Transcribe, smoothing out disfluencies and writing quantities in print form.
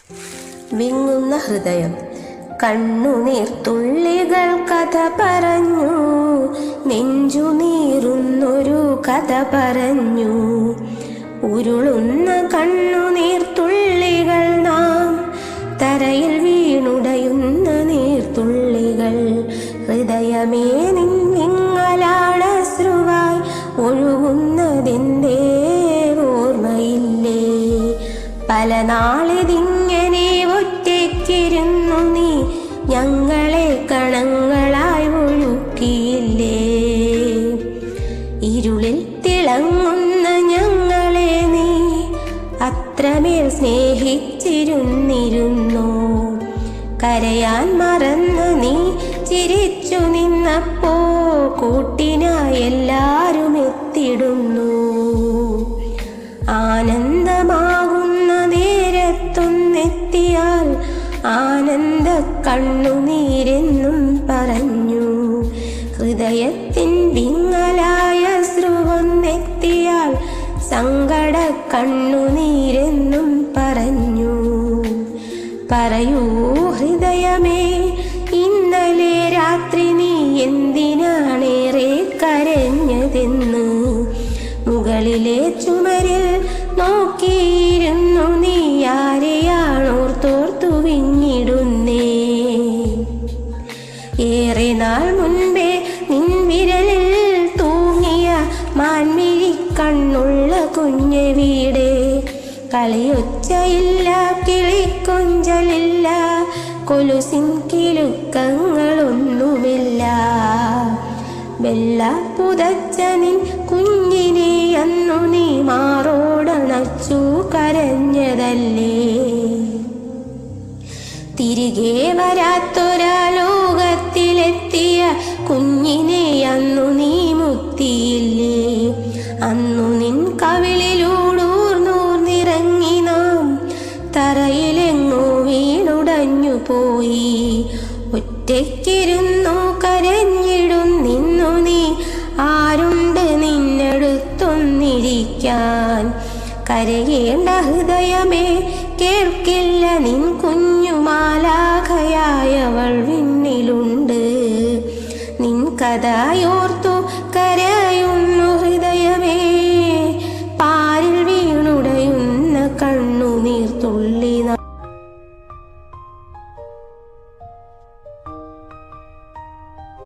വിങ്ങുന്ന ഹൃദയം. കണ്ണുനീർത്തുള്ളികൾ കഥ പറഞ്ഞു, നെഞ്ചുനീറുന്നൊരു കഥ പറഞ്ഞു. ഉരുളുന്ന കണ്ണുനീർത്തുള്ളികൾ നാം, തറയിൽ വീണുടയുന്ന നീർത്തുള്ളികൾ. ഹൃദയമേ നിൻ വിങ്ങലാണശ്രുവായി ഒഴുകുന്നതെന്തേ ഓർമ്മയില്ലേ? പല നാളിതിങ്ങനെ ഒറ്റയ്ക്കിരുന്നു നീ ഞങ്ങളെ കണങ്ങളായി ഒഴുക്കിയില്ലേ? ഇരുളിൽ തിളങ്ങുന്ന ഞങ്ങളെ നീ അത്രമേൽ സ്നേഹിച്ചിരുന്നിരുന്നു. കരയാൻ മറന്ന് നീ ചിരിച്ചു നിന്നപ്പോ കൂട്ടിനായി എല്ലാരും എത്തിടുന്നു. ആനന്ദമാകുന്ന നേരത്തൊന്നെത്തിയാൽ ആനന്ദ കണ്ണുനീരെന്നും പറഞ്ഞു. ഹൃദയത്തിൻ വിങ്ങലായ ശ്രുവൊന്നെത്തിയാൽ സങ്കട കണ്ണുനീരെന്നും പറഞ്ഞു. പറയൂ ഹൃദയമേ, ഇന്നലെ രാത്രി നീ എന്തിനാണേറെ കരഞ്ഞതെന്ന്? മുകളിലെ ചുമരിൽ നോക്കിയിരുന്നു നീ ആരെയാണോർത്തോർത്തു വിങ്ങിടുന്നേ? ഏറെ നാൾ മുൻപേ നിൻ വിരലിൽ തൂങ്ങിയ മാൻമിഴി കണ്ണുള്ള കുഞ്ഞു വീട്. കളിയൊച്ചയില്ല, കിളിക്കൊഞ്ചലില്ല, കൊലുസിൻ കിലുക്കങ്ങളൊന്നുമില്ല. വെള്ള പുതച്ച നിൻ കുഞ്ഞിനെ അന്നു നീ മാറോടണച്ചു കരഞ്ഞതല്ലേ? തിരികെ വരാത്തൊരാ ലോകത്തിലെത്തിയ കുഞ്ഞിനെ അന്നു നീ മുത്തിയില്ലേ? അന്നു നിൻ കവിളിലൂടൂർന്നൂർന്നിറങ്ങി നാം തറയിലെങ്ങോ വീണുടഞ്ഞു പോയി. ഒറ്റയ്ക്കിരുന്നു കരഞ്ഞിടും നിന്നു നീ, ആരുണ്ട് നിന്നടുത്തൊന്നിരിക്കാൻ? കരയേണ്ട ഹൃദയമേ, കേൾക്കില്ല നിൻ കുഞ്ഞുമാലാഖയായവൾ വിണ്ണിലുണ്ട്. നിൻ കഥയോ